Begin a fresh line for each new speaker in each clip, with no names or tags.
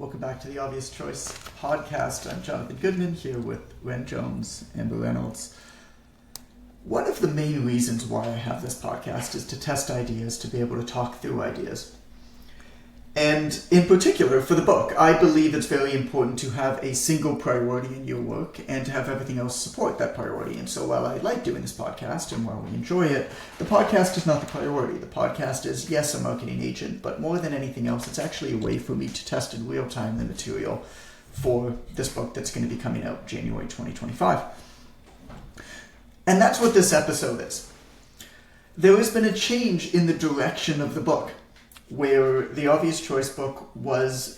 Welcome back to the Obvious Choice podcast. I'm Jonathan Goodman here with Ren Jones, Amber Reynolds. One of the main reasons why I have this podcast is to test ideas, to be able to talk through ideas. And in particular, for the book, I believe it's very important to have a single priority in your work and to have everything else support that priority. And so while I like doing this podcast and while we enjoy it, the podcast is not the priority. The podcast is, yes, a marketing agent, but more than anything else, it's actually a way for me to test in real time the material for this book that's going to be coming out January 2025. And that's what this episode is. There has been a change in the direction of the book, where the Obvious Choice book was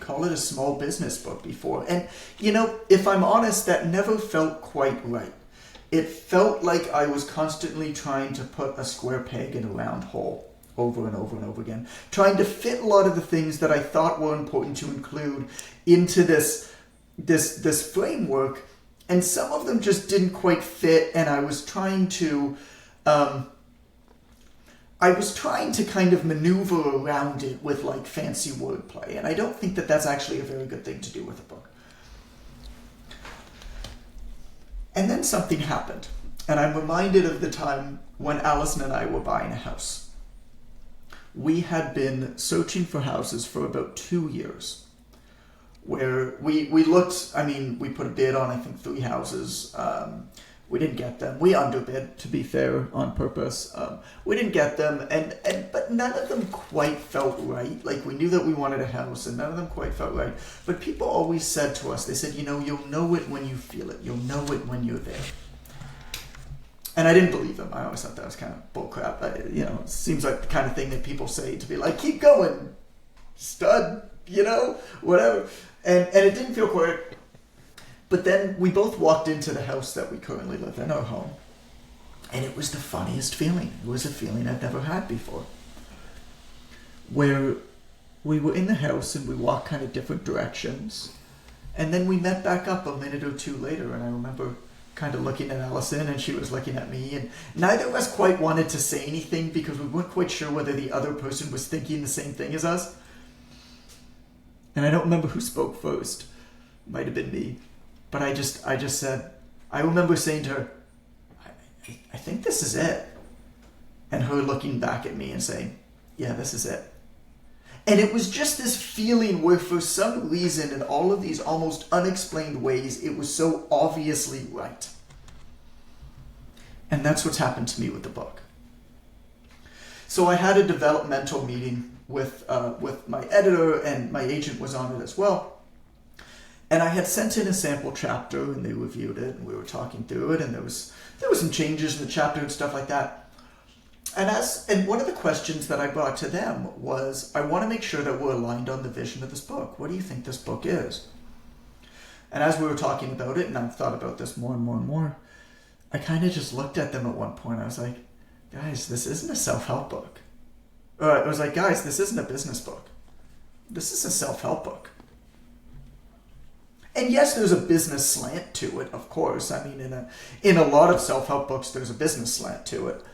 call it a small business book before. And, if I'm honest, that never felt quite right. It felt like I was constantly trying to put a square peg in a round hole over and over and over again, trying to fit a lot of the things that I thought were important to include into this framework, and some of them just didn't quite fit, and I was trying to kind of maneuver around it with fancy wordplay, and I don't think that that's actually a very good thing to do with a book. And then something happened, and I'm reminded of the time when Allison and I were buying a house. We had been searching for houses for about 2 years, where we looked, we put a bid on, I think, 3 houses. We didn't get them. We underbid, to be fair, on purpose. We didn't get them, but none of them quite felt right. We knew that we wanted a house, and none of them quite felt right. But people always said to us, they said, you'll know it when you feel it. You'll know it when you're there. And I didn't believe them. I always thought that was kind of bullcrap. It seems like the kind of thing that people say to be like, keep going, stud, whatever. And it didn't feel quite. But then we both walked into the house that we currently live in, our home, and it was the funniest feeling. It was a feeling I'd never had before, where we were in the house and we walked kind of different directions, and then we met back up a minute or two later, and I remember kind of looking at Allison, and she was looking at me, and neither of us quite wanted to say anything because we weren't quite sure whether the other person was thinking the same thing as us. And I don't remember who spoke first. Might have been me. But I just said, I remember saying to her, I think this is it. And her looking back at me and saying, yeah, this is it. And it was just this feeling where for some reason, in all of these almost unexplained ways, it was so obviously right. And that's what's happened to me with the book. So I had a developmental meeting with my editor, and my agent was on it as well. And I had sent in a sample chapter, and they reviewed it, and we were talking through it, and there was some changes in the chapter and stuff like that. And one of the questions that I brought to them was, I want to make sure that we're aligned on the vision of this book. What do you think this book is? And as we were talking about it, and I've thought about this more and more and more, I kind of just looked at them at one point. I was like, guys, this isn't a self-help book. I was like, guys, this isn't a business book. This is a self-help book. And yes, there's a business slant to it, of course. In a lot of self-help books, there's a business slant to it.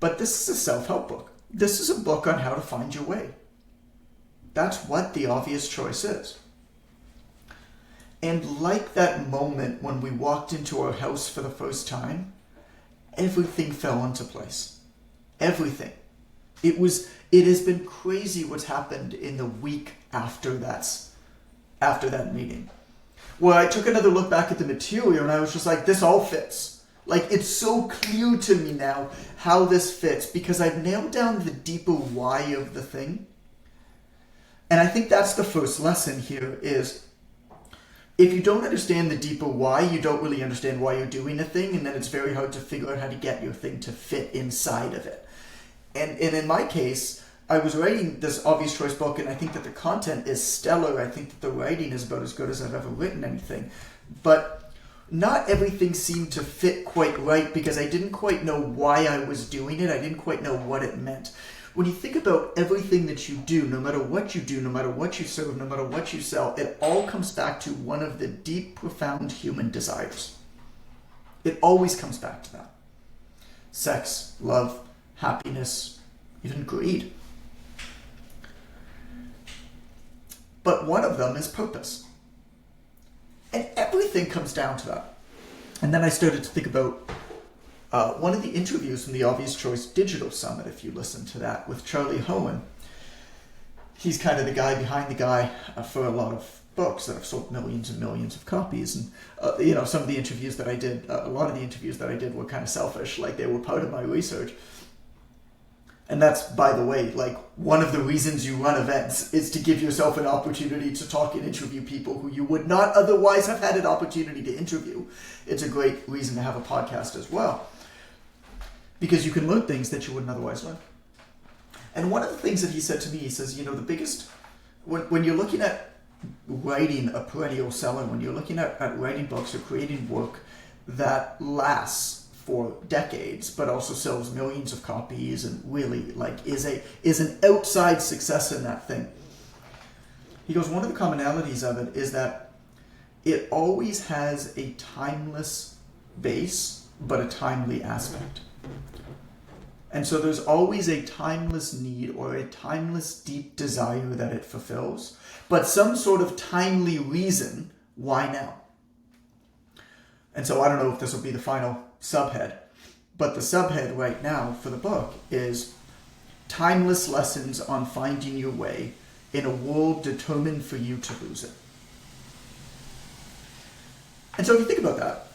But this is a self-help book. This is a book on how to find your way. That's what the Obvious Choice is. And like that moment when we walked into our house for the first time, everything fell into place. Everything. It has been crazy what's happened in the week after that meeting, where I took another look back at the material and I was just like, this all fits. It's so clear to me now how this fits because I've nailed down the deeper why of the thing. And I think that's the first lesson here is if you don't understand the deeper why, you don't really understand why you're doing a thing, and then it's very hard to figure out how to get your thing to fit inside of it. And in my case, I was writing this Obvious Choice book, and I think that the content is stellar. I think that the writing is about as good as I've ever written anything. But not everything seemed to fit quite right because I didn't quite know why I was doing it. I didn't quite know what it meant. When you think about everything that you do, no matter what you do, no matter what you serve, no matter what you sell, it all comes back to one of the deep, profound human desires. It always comes back to that. Sex, love, happiness, even greed. but one of them is purpose. And everything comes down to that. And then I started to think about one of the interviews from the Obvious Choice Digital Summit, if you listen to that, with Charlie Hohen. He's kind of the guy behind the guy for a lot of books that have sold millions and millions of copies. And, some of the interviews that I did, a lot of the interviews that I did were kind of selfish, like they were part of my research. And that's, by the way, like one of the reasons you run events is to give yourself an opportunity to talk and interview people who you would not otherwise have had an opportunity to interview. It's a great reason to have a podcast as well, because you can learn things that you wouldn't otherwise learn. And one of the things that he said to me, he says, the biggest, when you're looking at writing a perennial seller, when you're looking at writing books or creating work that lasts for decades, but also sells millions of copies and really is an outside success in that thing. He goes, one of the commonalities of it is that it always has a timeless base, but a timely aspect. And so there's always a timeless need or a timeless deep desire that it fulfills, but some sort of timely reason why now. And so I don't know if this will be the final subhead, but the subhead right now for the book is timeless lessons on finding your way in a world determined for you to lose it. And so if you think about that,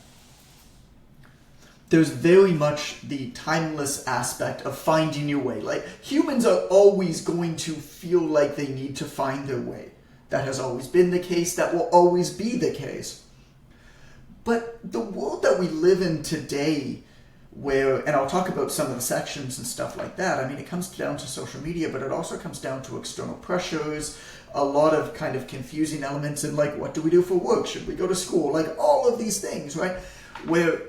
there's very much the timeless aspect of finding your way. Like, humans are always going to feel like they need to find their way. That has always been the case. That will always be the case. But the world that we live in today, where, and I'll talk about some of the sections and stuff like that, I mean, it comes down to social media, but it also comes down to external pressures, a lot of kind of confusing elements in, like, what do we do for work? Should we go to school? Like, all of these things, right? Where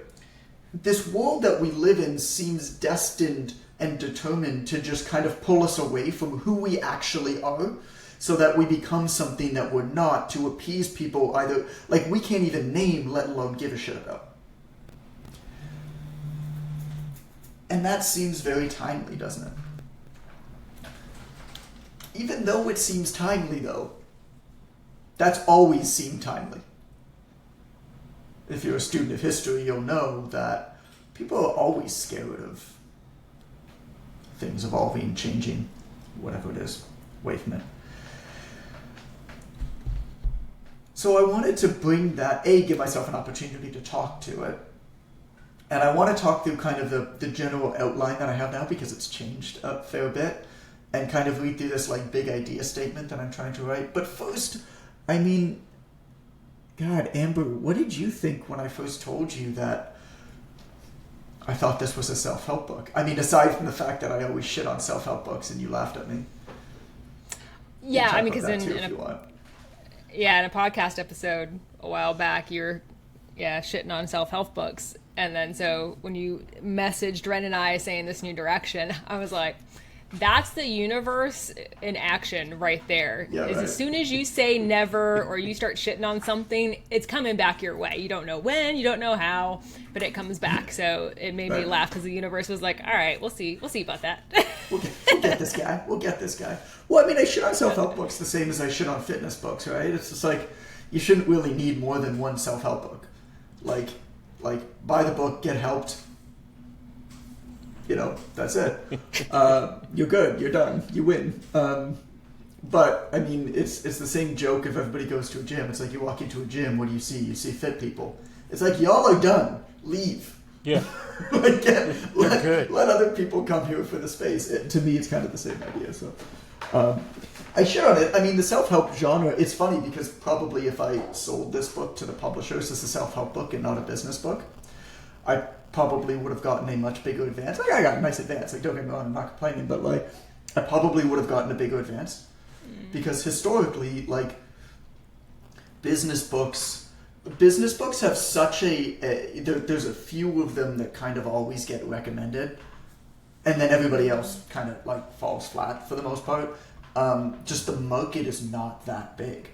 this world that we live in seems destined and determined to just kind of pull us away from who we actually are, so that we become something that we're not, to appease people either, like, we can't even name, let alone give a shit about. And that seems very timely, doesn't it? Even though it seems timely, though, that's always seemed timely. If you're a student of history, you'll know that people are always scared of things evolving, changing, whatever it is, away from it. So I wanted to bring that, give myself an opportunity to talk to it. And I want to talk through kind of the general outline that I have now, because it's changed a fair bit, and kind of read through this like big idea statement that I'm trying to write. But first, I mean, God, Amber, what did you think when I first told you that I thought this was a self-help book? I mean, aside from the fact that I always shit on self-help books and you laughed at me.
Yeah, I mean, because in a podcast episode a while back, you're shitting on self-help books. And then so when you messaged Ren and I saying this new direction, I was like, that's the universe in action right there.
Yeah, right.
As soon as you say never or you start shitting on something, it's coming back your way. You don't know when, you don't know how, but it comes back. So it made me laugh because the universe was like, all right, we'll see about that.
We'll get this guy. We'll get this guy. Well, I mean, I shit on self-help books the same as I shit on fitness books, right? It's just like, you shouldn't really need more than one self-help book. Like buy the book, get helped. That's it. You're good. You're done. You win. But I mean, it's the same joke if everybody goes to a gym. It's like you walk into a gym. What do you see? You see fit people. It's like, y'all are done. Leave.
Yeah.
Let other people come here for the space. To me, it's kind of the same idea. So I share on it. I mean, the self-help genre, it's funny because probably if I sold this book to the publishers as a self-help book and not a business book, I probably would have gotten a much bigger advance. Like, I got a nice advance. Like, don't get me wrong, I'm not complaining, but like, I probably would have gotten a bigger advance because historically, like, business books have such there's a few of them that kind of always get recommended, and then everybody else kind of like falls flat for the most part. Just the market is not that big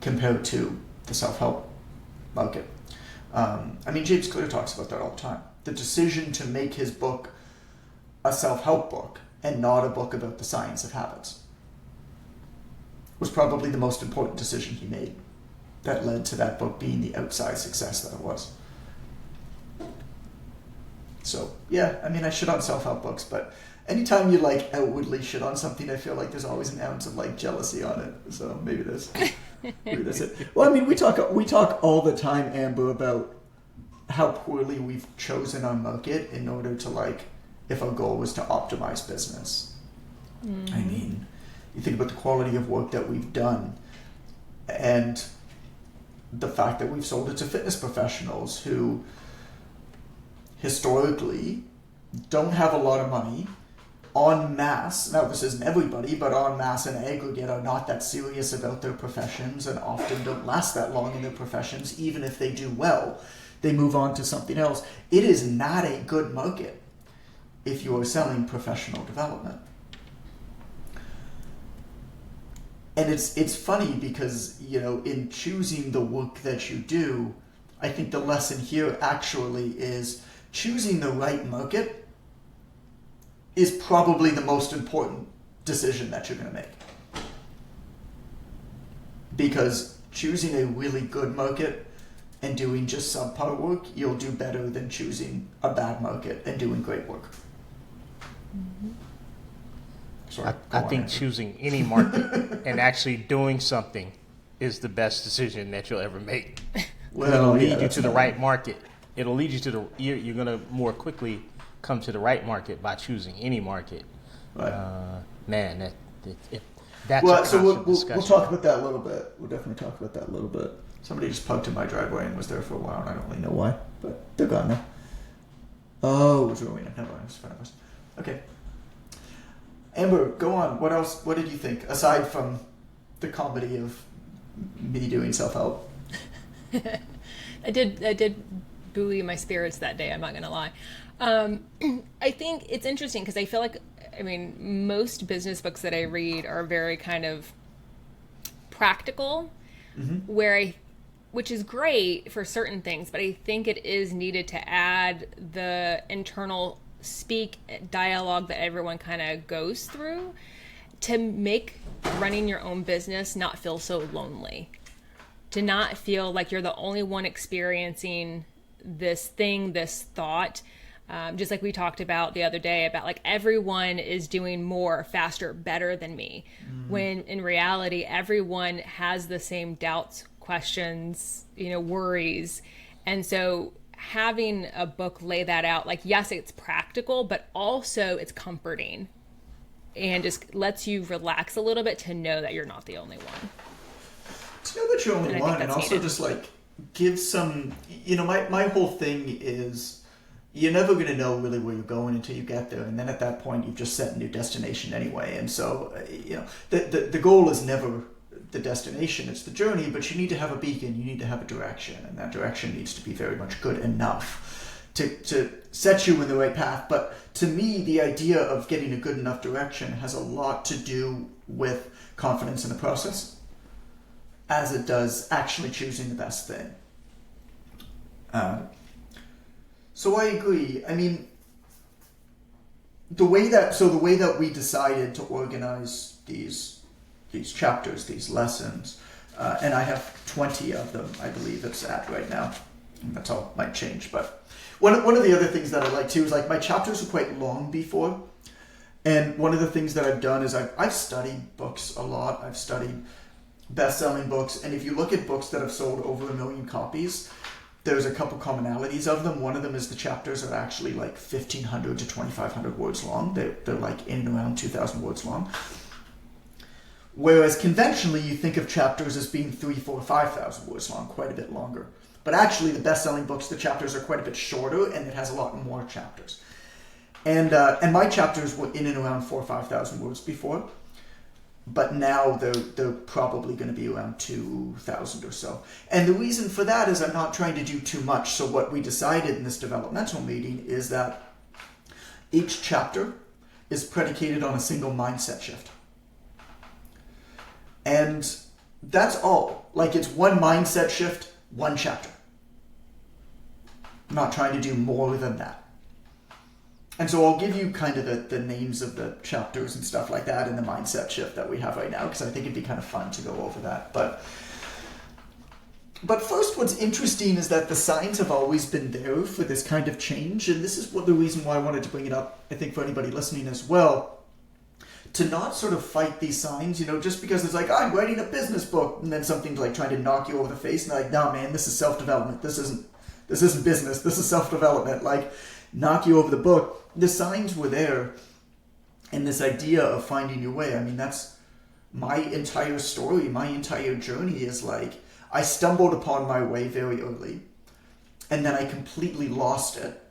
compared to the self-help market. I mean, James Clear talks about that all the time. The decision to make his book a self-help book and not a book about the science of habits. was probably the most important decision he made that led to that book being the outside success that it was. So, yeah, I mean, I shit on self-help books, but anytime you, like, outwardly shit on something, I feel like there's always an ounce of, like, jealousy on it. So maybe that's it. Well, I mean, we talk all the time, Amber, about how poorly we've chosen our market in order to, like, if our goal was to optimize business. Mm-hmm. I mean, you think about the quality of work that we've done and the fact that we've sold it to fitness professionals who historically don't have a lot of money, en masse, now this isn't everybody, but en masse and aggregate are not that serious about their professions and often don't last that long in their professions. Even if they do well, they move on to something else. It is not a good market if you are selling professional development. And it's funny because, you know, in choosing the work that you do, I think the lesson here actually is choosing the right market is probably the most important decision that you're going to make. Because choosing a really good market and doing just subpar work, you'll do better than choosing a bad market and doing great work.
Mm-hmm. Sorry, I think choosing any market and actually doing something is the best decision that you'll ever make. Well, it'll lead you to the right market. It'll lead you to you're going to more quickly come to the right market by choosing any market. Right. Man, that's
well, so we'll talk about that a little bit. We'll definitely talk about that a little bit. Somebody just parked in my driveway and was there for a while, and I don't really know why, but they're gone now. Oh, it was Rowena. Never mind, it was in front of us. Okay. Amber, go on. What else? What did you think, aside from the comedy of me doing self-help?
I did buoy my spirits that day, I'm not going to lie. I think it's interesting because I feel like, I mean, most business books that I read are very kind of practical, mm-hmm. Which is great for certain things, but I think it is needed to add the internal dialogue that everyone kind of goes through to make running your own business not feel so lonely. To not feel like you're the only one experiencing this thing, this thought. Just like we talked about the other day about like everyone is doing more, faster, better than me. Mm. When in reality, everyone has the same doubts, questions, worries. And so having a book lay that out, like, yes, it's practical, but also it's comforting and just lets you relax a little bit to know that you're not the only one.
To know that you're only one, and also needed. Just like give some, my whole thing is you're never going to know really where you're going until you get there. And then at that point, you've just set a new destination anyway. And so, the goal is never the destination, it's the journey, but you need to have a beacon, you need to have a direction. And that direction needs to be very much good enough to set you in the right path. But to me, the idea of getting a good enough direction has a lot to do with confidence in the process, as it does actually choosing the best thing. So I agree. I mean, the way that we decided to organize these chapters, these lessons, and I have 20 of them, I believe it's at right now. And that's all might change, but one of the other things that I like too is like my chapters were quite long before, and one of the things that I've done is I've studied books a lot. I've studied best-selling books, and if you look at books that have sold over 1 million copies, there's a couple commonalities of them. One of them is the chapters are actually like 1,500 to 2,500 words long. They're like in and around 2,000 words long. Whereas conventionally, you think of chapters as being 3,000, 4,000, 5,000 words long, quite a bit longer. But actually, the best-selling books, the chapters are quite a bit shorter, and it has a lot more chapters. And my chapters were in and around 4,000 or 5,000 words before. But now they're probably going to be around 2,000 or so. And the reason for that is I'm not trying to do too much. So what we decided in this developmental meeting is that each chapter is predicated on a single mindset shift. And that's all. Like, it's one mindset shift, one chapter. I'm not trying to do more than that. And so I'll give you kind of the names of the chapters and stuff like that and the mindset shift that we have right now, because I think it'd be kind of fun to go over that. But first, what's interesting is that the signs have always been there for this kind of change, and this is the reason why I wanted to bring it up, I think, for anybody listening as well, to not sort of fight these signs, just because it's like, I'm writing a business book, and then something's like trying to knock you over the face, and like, nah, man, this is self-development. This isn't business. This is self-development. Like, knock you over the book. The signs were there, and this idea of finding your way. I mean, that's my entire story. My entire journey is like, I stumbled upon my way very early, and then I completely lost it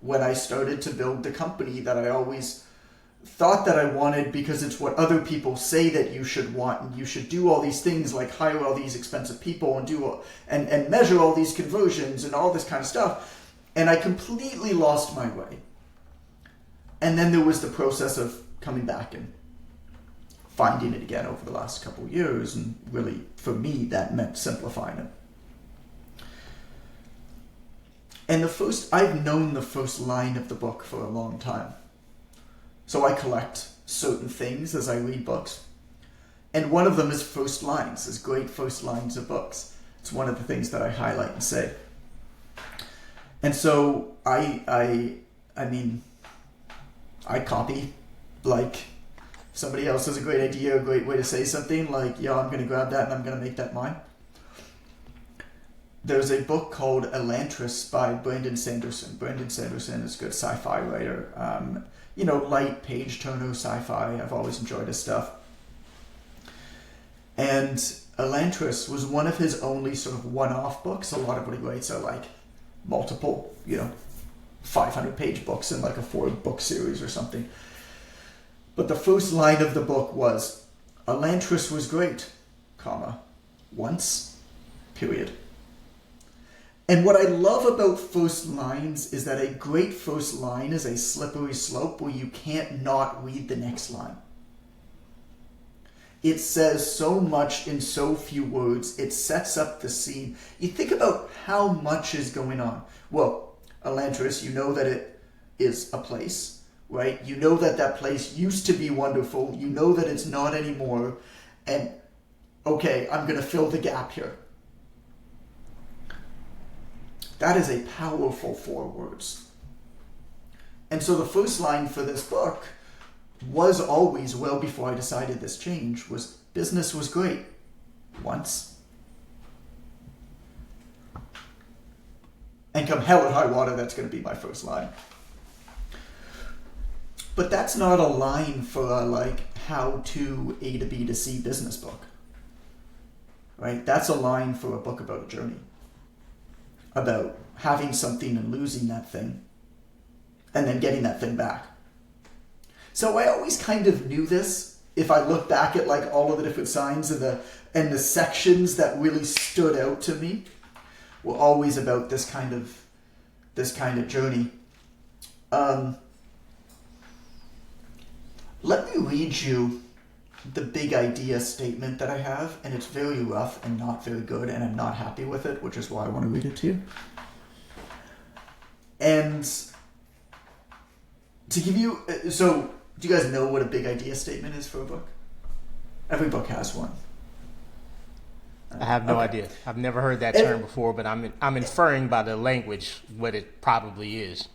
when I started to build the company that I always thought that I wanted, because it's what other people say that you should want, and you should do all these things like hire all these expensive people and measure all these conversions and all this kind of stuff. And I completely lost my way. And then there was the process of coming back and finding it again over the last couple of years. And really, for me, that meant simplifying it. And I've known the first line of the book for a long time. So I collect certain things as I read books. And one of them is first lines, is great first lines of books. It's one of the things that I highlight and say. And so I copy, like, somebody else has a great idea, a great way to say something, like, yeah, I'm going to grab that and I'm going to make that mine. There's a book called Elantris by Brandon Sanderson. Brandon Sanderson is a good sci-fi writer. Light page-turner sci-fi. I've always enjoyed his stuff. And Elantris was one of his only sort of one-off books. A lot of what he writes are like multiple, 500-page books in like a 4-book series or something. But the first line of the book was, Elantris was great, once, period. And what I love about first lines is that a great first line is a slippery slope where you can't not read the next line. It says so much in so few words. It sets up the scene. You think about how much is going on. Well, Elantris, you know that it is a place, right? You know that that place used to be wonderful. You know that it's not anymore. And, okay, I'm going to fill the gap here. That is a powerful 4 words. And so the first line for this book was always, well before I decided this change, was business was great. Once. And come hell or high water, that's going to be my first line. But that's not a line for a how to A to B to C business book. Right? That's a line for a book about a journey. About having something and losing that thing. And then getting that thing back. So I always kind of knew this. If I look back at all of the different signs and the sections that really stood out to me were always about this kind of journey. Let me read you the big idea statement that I have, and it's very rough and not very good, and I'm not happy with it, which is why I want to read it to you. And to give you, so do you guys know what a big idea statement is for a book? Every book has one.
I have no idea. I've never heard that term before, but I'm inferring by the language what it probably is.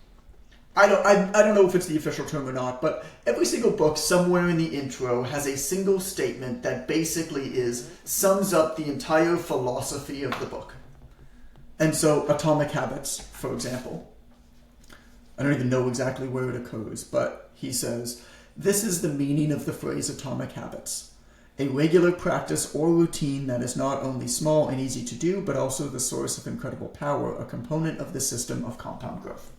I don't know if it's the official term or not, but every single book somewhere in the intro has a single statement that basically sums up the entire philosophy of the book. And so Atomic Habits, for example, I don't even know exactly where it occurs, but he says, this is the meaning of the phrase atomic habits. A regular practice or routine that is not only small and easy to do, but also the source of incredible power, a component of the system of compound growth.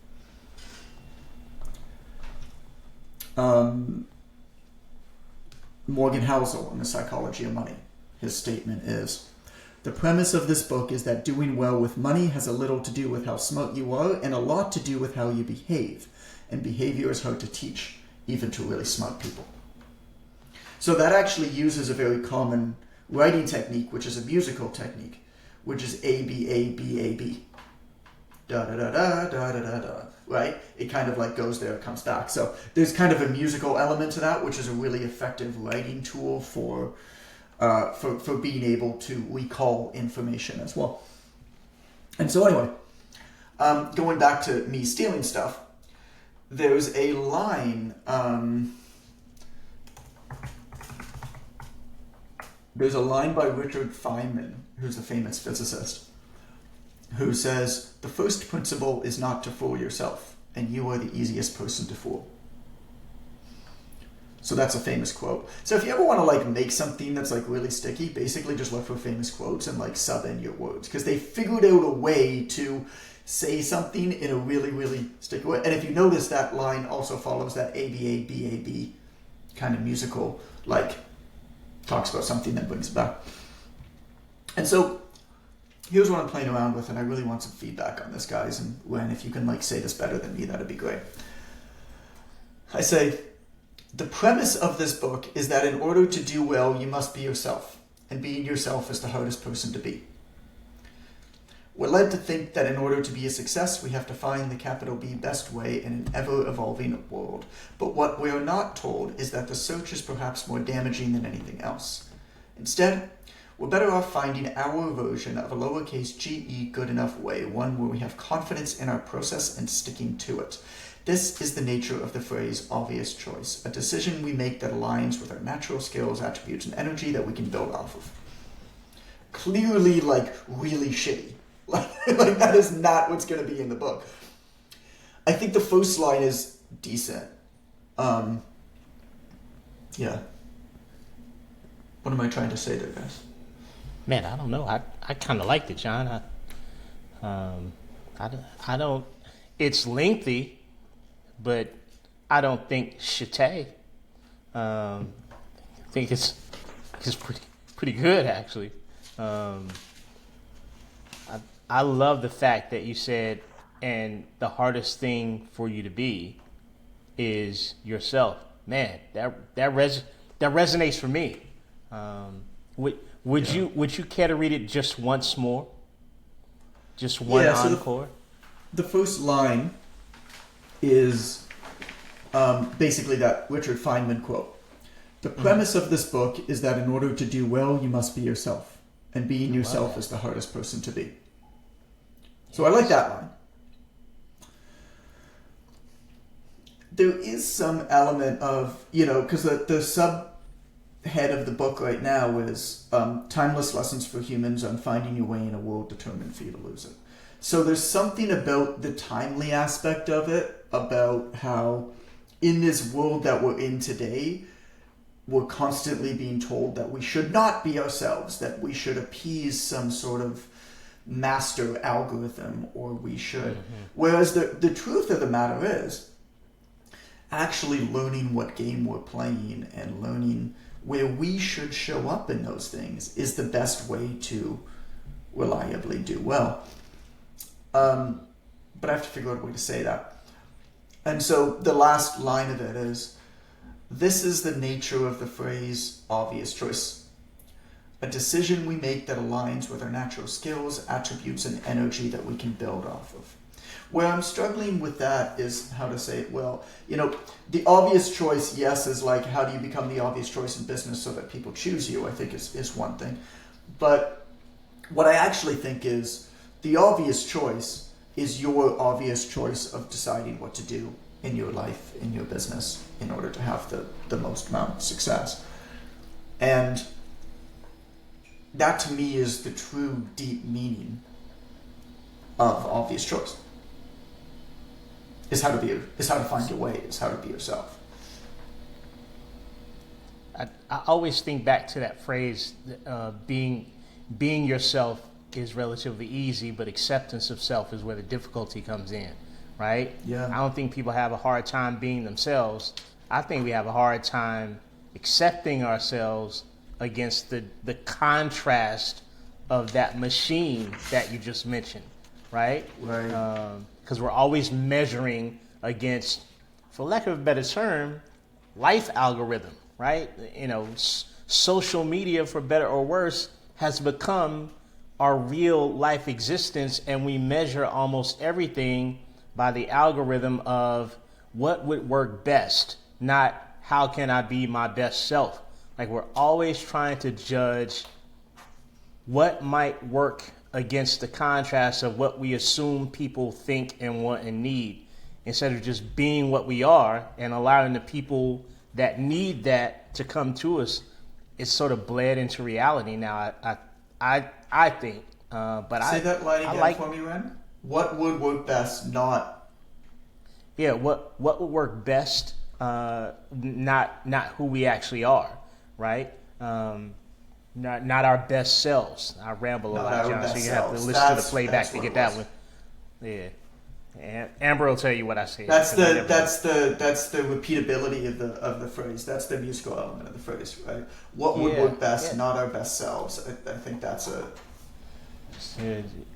Morgan Housel in The Psychology of Money, his statement is, the premise of this book is that doing well with money has a little to do with how smart you are and a lot to do with how you behave. And behavior is hard to teach, even to really smart people. So that actually uses a very common writing technique, which is a musical technique, which is A, B, A, B, A, B. Da, da, da, da, da, da, da, da. right? It kind of like goes there, comes back. So there's kind of a musical element to that, which is a really effective writing tool for being able to recall information as well. And so anyway, going back to me stealing stuff, there's a line. There's a line by Richard Feynman, who's a famous physicist, who says, "The first principle is not to fool yourself, and you are the easiest person to fool." So that's a famous quote. So if you ever want to like make something that's like really sticky, basically just look for famous quotes and like sub in your words, because they figured out a way to say something in a really, really sticky way. And if you notice, that line also follows that ABA, BAB kind of musical, like talks about something then brings it back. And so here's what I'm playing around with, and I really want some feedback on this, guys. And when, if you can like say this better than me, that'd be great. I say, the premise of this book is that in order to do well, you must be yourself, and being yourself is the hardest person to be. We're led to think that in order to be a success, we have to find the capital B best way in an ever-evolving world. But what we are not told is that the search is perhaps more damaging than anything else. Instead, we're better off finding our version of a lowercase ge good enough way, one where we have confidence in our process and sticking to it. This is the nature of the phrase obvious choice, a decision we make that aligns with our natural skills, attributes, and energy that we can build off of. Clearly, like, really shitty. Like that is not what's going to be in the book. I think the first line is decent. Yeah. What am I trying to say there, guys?
Man, I don't know. I kind of liked it, John. I don't. It's lengthy, but I don't think shitty. I think it's pretty good, actually. I love the fact that you said, and the hardest thing for you to be is yourself. Man, that resonates for me. Would you care to read it just once more? Just one encore?
The first line is basically that Richard Feynman quote. The premise of this book is that in order to do well, you must be yourself, and being yourself is the hardest person to be. So I like that line. There is some element of, because the subhead of the book right now is timeless lessons for humans on finding your way in a world determined for you to lose it. So there's something about the timely aspect of it, about how in this world that we're in today, we're constantly being told that we should not be ourselves, that we should appease some sort of master algorithm, or we should. Whereas the truth of the matter is, actually learning what game we're playing and learning where we should show up in those things is the best way to reliably do well. But I have to figure out a way to say that. And so the last line of it is, this is the nature of the phrase obvious choice. A decision we make that aligns with our natural skills, attributes, and energy that we can build off of. Where I'm struggling with that is how to say it well. The obvious choice, yes, is like, how do you become the obvious choice in business so that people choose you, I think is one thing. But what I actually think is, the obvious choice is your obvious choice of deciding what to do in your life, in your business, in order to have the most amount of success. And that to me is the true deep meaning of obvious choice. Is how to find your way, is how to be yourself.
I always think back to that phrase, being yourself is relatively easy, but acceptance of self is where the difficulty comes in, right?
Yeah.
I don't think people have a hard time being themselves. I think we have a hard time accepting ourselves against the contrast of that machine that you just mentioned, right?
Right.
Because we're always measuring against, for lack of a better term, life algorithm, right? Social media, for better or worse, has become our real life existence, and we measure almost everything by the algorithm of what would work best, not how can I be my best self. Like, we're always trying to judge what might work against the contrast of what we assume people think and want and need, instead of just being what we are and allowing the people that need that to come to us. It's sort of bled into reality now. I think. But
say that line again for me, Ren. What would work best? Not.
Yeah. What would work best? Not who we actually are, right? Not our best selves. I ramble a lot, John, so you have to listen to the playback to get that one. Yeah. And Amber will tell you what I say.
That's the repeatability of the phrase. That's the musical element of the phrase, right? What would work best, not our best selves. I think that's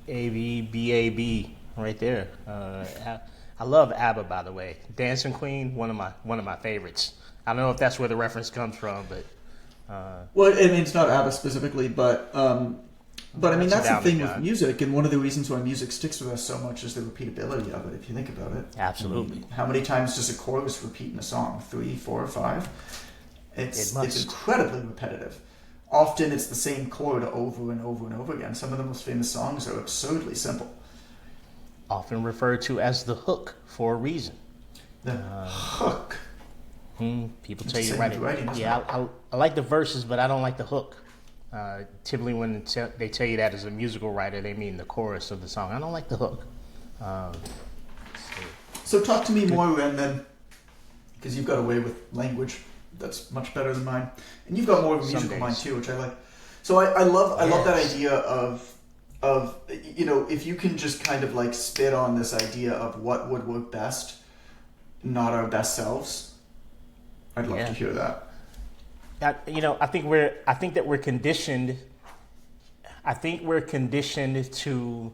ABBAB right there. I love ABBA, by the way. Dancing Queen, one of my favorites. I don't know if that's where the reference comes from, but
well, I mean, it's not ABBA specifically, but I mean, that's the thing with music, and one of the reasons why music sticks with us so much is the repeatability of it, if you think about it.
Absolutely.
How many times does a chorus repeat in a song? 3, 4, 5? It's incredibly repetitive. Often it's the same chord over and over and over again. Some of the most famous songs are absurdly simple.
Often referred to as the hook for a reason.
The hook.
People tell you to write it. Yeah, I like the verses, but I don't like the hook. Typically, when they tell you that as a musical writer, they mean the chorus of the song. I don't like the hook.
So talk to me more, Ren, then, because you've got a way with language that's much better than mine, and you've got more of a musical mind too, which I like. So I love that idea of if you can just kind of like spit on this idea of what would work best, not our best selves. I'd love to hear that.
I think that we're conditioned. I think we're conditioned to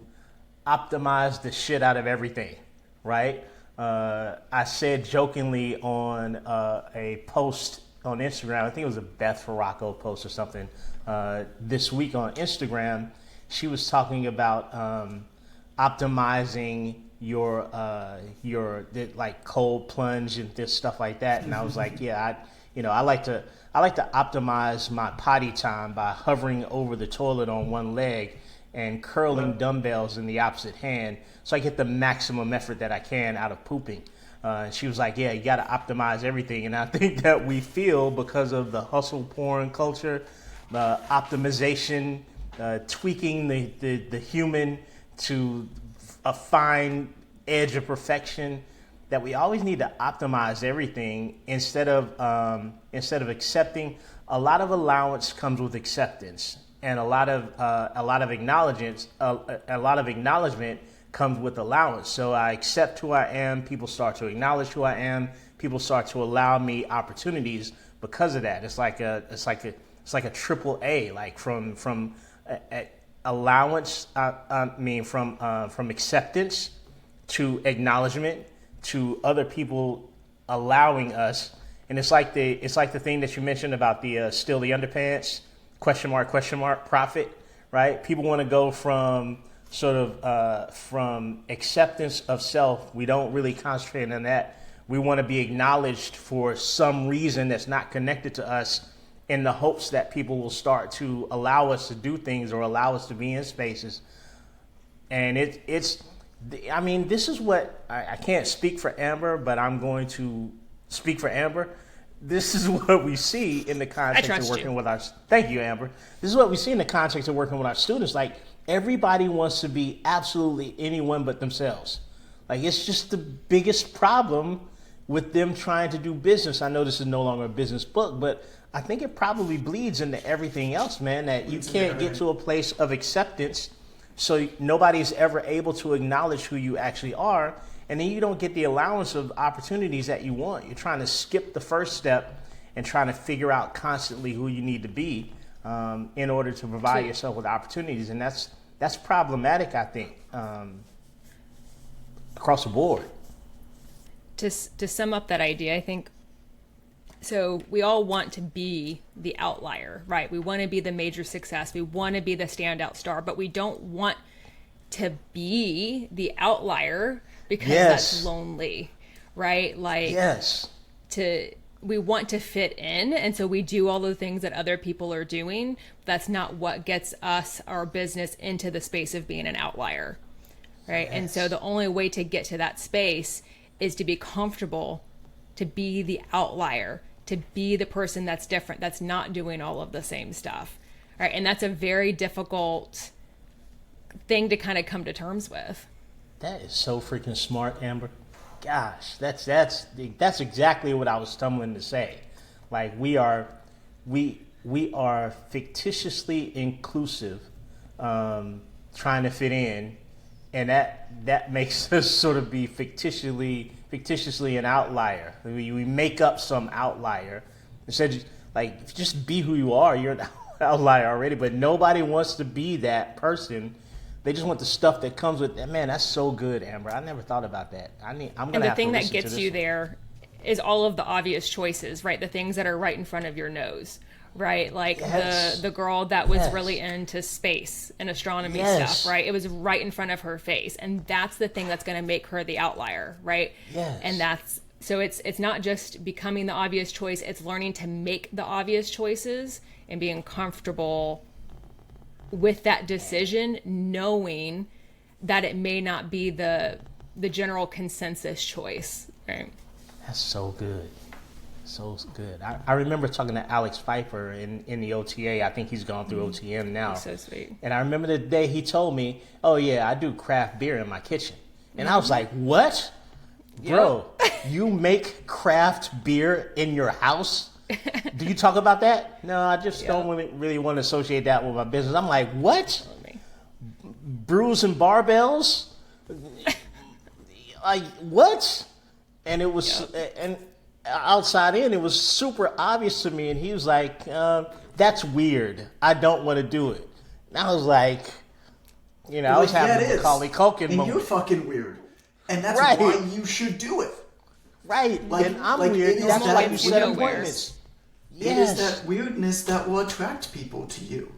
optimize the shit out of everything, right? I said jokingly on a post on Instagram, I think it was a Beth Farraco post or something, this week on Instagram. She was talking about optimizing your like cold plunge and this stuff like that, and I was like, I like to optimize my potty time by hovering over the toilet on one leg and curling dumbbells in the opposite hand, so I get the maximum effort that I can out of pooping. She was like, you got to optimize everything, and I think that we feel, because of the hustle porn culture, the optimization, tweaking the human to a fine edge of perfection, that we always need to optimize everything instead of accepting. A lot of allowance comes with acceptance, and a lot of acknowledgement comes with allowance. So I accept who I am. People start to acknowledge who I am. People start to allow me opportunities because of that. It's like a triple A, like from allowance. From acceptance to acknowledgement to other people allowing us. And it's like the thing that you mentioned about the still the underpants question mark profit, right? People want to go from sort of from acceptance of self. We don't really concentrate on that. We want to be acknowledged for some reason that's not connected to us, in the hopes that people will start to allow us to do things or allow us to be in spaces. And this is what I can't speak for Amber, but I'm going to speak for Amber. This is what we see in the context of working with our. Thank you, Amber. This is what we see in the context of working with our students. Like, everybody wants to be absolutely anyone but themselves. Like, it's just the biggest problem with them trying to do business. I know this is no longer a business book, but I think it probably bleeds into everything else, man, that you can't get to a place of acceptance, so nobody's ever able to acknowledge who you actually are, and then you don't get the allowance of opportunities that you want. You're trying to skip the first step and trying to figure out constantly who you need to be in order to provide yourself with opportunities, and that's problematic, I think, across the board.
To sum up that idea, I think, so we all want to be the outlier, right? We want to be the major success. We want to be the standout star, but we don't want to be the outlier because that's lonely, right? Like,
yes.
We want to fit in, and so we do all the things that other people are doing. That's not what gets us, our business, into the space of being an outlier, right? Yes. And so the only way to get to that space is to be comfortable, to be the outlier, to be the person that's different, that's not doing all of the same stuff, right? And that's a very difficult thing to kind of come to terms with.
That is so freaking smart, Amber. Gosh, that's exactly what I was stumbling to say. Like, we are fictitiously inclusive, trying to fit in, and that makes us sort of be fictitiously an outlier. We make up some outlier instead of, like, just be who you are. You're an outlier already, but nobody wants to be that person. They just want the stuff that comes with that. Man, that's so good, Amber. I never thought about that. I'm gonna have to listen to this.
And the thing that gets you there is all of the obvious choices, right? The things that are right in front of your nose, right? Like the girl that was really into space and astronomy stuff, right? It was right in front of her face, and that's the thing that's going to make her the outlier, right?
Yes.
And so it's not just becoming the obvious choice; it's learning to make the obvious choices and being comfortable with that decision, knowing that it may not be the general consensus choice, right?
That's so good. So good. I remember talking to Alex Pfeiffer in the OTA. I think he's gone through OTM now.
He's so sweet.
And I remember the day he told me, oh yeah, I do craft beer in my kitchen. And I was like, what? Bro, you make craft beer in your house? Do you talk about that? No, I just don't really want to associate that with my business. I'm like, what? Brews and barbells? Like, what? And it was, and outside in, it was super obvious to me. And he was like, that's weird. I don't want to do it. And I was like, I was having a Macaulay Culkin moment.
And you're fucking weird. And that's why you should do it.
Right. Like, and I'm weird. That's why you set appointments.
It is that weirdness that will attract people to you.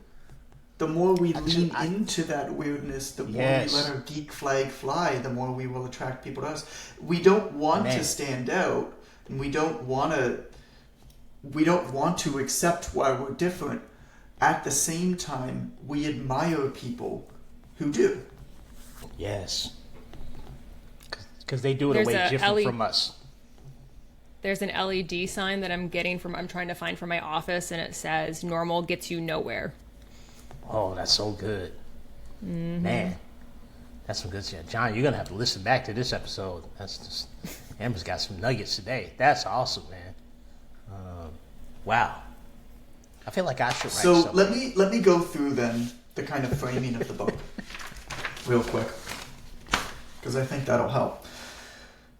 The more we lean into that weirdness, the more we let our geek flag fly, the more we will attract people to us. We don't want to stand out, and we don't want to accept why we're different. At the same time, we admire people who do.
Yes. Because they do it away different from us.
There's an LED sign that I'm trying to find for my office, and it says, normal gets you nowhere.
Oh, that's so good. Mm-hmm. Man, that's some good shit. John, you're going to have to listen back to this episode. That's just, Amber's got some nuggets today. That's awesome, man. Wow. I feel like I should write something.
So let me go through then the kind of framing of the book real quick, because I think that'll help.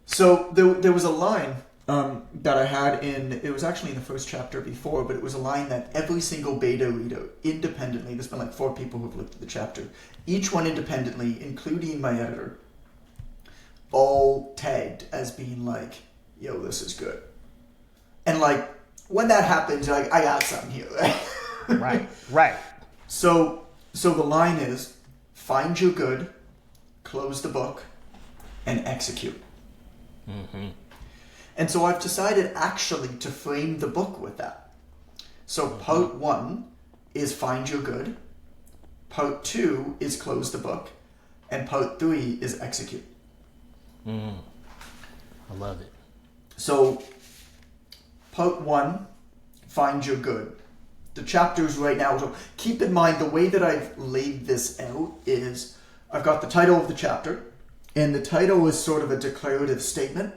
So there was a line that I had it was actually in the first chapter before, but it was a line that every single beta reader independently, there's been like 4 people who've looked at the chapter, each one independently, including my editor, all tagged as being like, yo, this is good. And like, when that happens, you're like, I got something here.
Right.
So the line is, find your good, close the book, and execute. Mm-hmm. And so I've decided actually to frame the book with that. So part 1 is find your good, part 2 is close the book, and part 3 is execute.
I love it.
So part 1, find your good. The chapters right now, so keep in mind the way that I've laid this out is I've got the title of the chapter, and the title is sort of a declarative statement.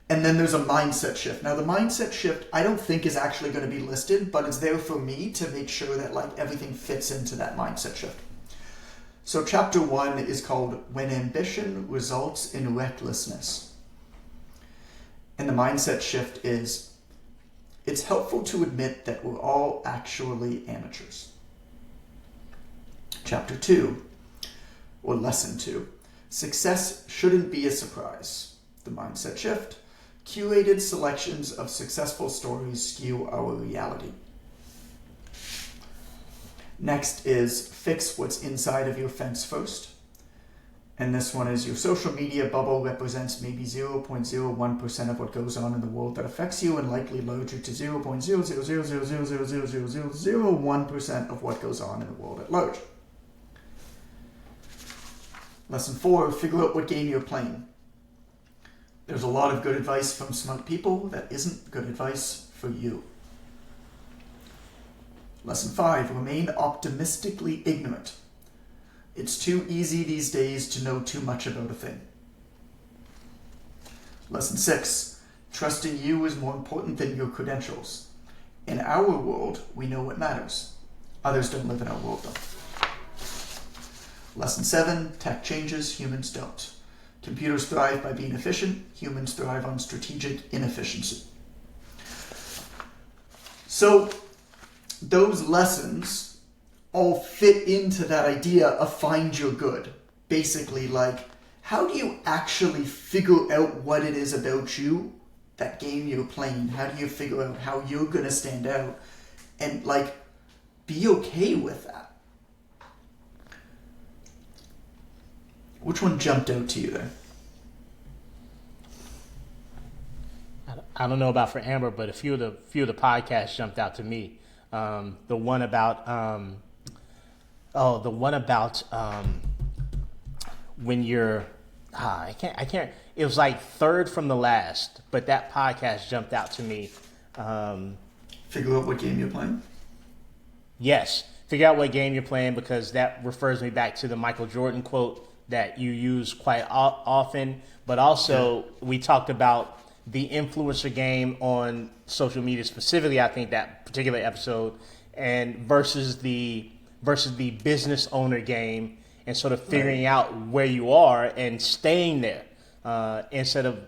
And then there's a mindset shift. Now, the mindset shift, I don't think is actually going to be listed, but it's there for me to make sure that like everything fits into that mindset shift. So chapter 1 is called When Ambition Results in Recklessness. And the mindset shift is, it's helpful to admit that we're all actually amateurs. Chapter 2, or lesson 2, success shouldn't be a surprise. The mindset shift. Curated selections of successful stories skew our reality. – Next is fix what's inside of your fence first. And this one is, your social media bubble represents maybe 0.01% of what goes on in the world that affects you, and likely larger to 0.000000001% of what goes on in the world at large. Lesson 4, figure out what game you're playing. There's a lot of good advice from smart people that isn't good advice for you. Lesson 5, remain optimistically ignorant. It's too easy these days to know too much about a thing. Lesson 6, trusting you is more important than your credentials. In our world, we know what matters. Others don't live in our world, though. Lesson 7, tech changes, humans don't. Computers thrive by being efficient, humans thrive on strategic inefficiency. So, those lessons all fit into that idea of find your good. Basically, like, how do you actually figure out what it is about you, that game you're playing? How do you figure out how you're going to stand out? And, like, be okay with that. Which one jumped out to you there?
I don't know about for Amber, but a few of the podcasts jumped out to me. The one about when you're I can't. It was like third from the last, but that podcast jumped out to me.
Figure out what game you're playing?
Yes, figure out what game you're playing, because that refers me back to the Michael Jordan quote that you use quite often. But also, we talked about the influencer game on social media specifically. I think that particular episode, and versus the business owner game, and sort of figuring out where you are and staying there, instead of,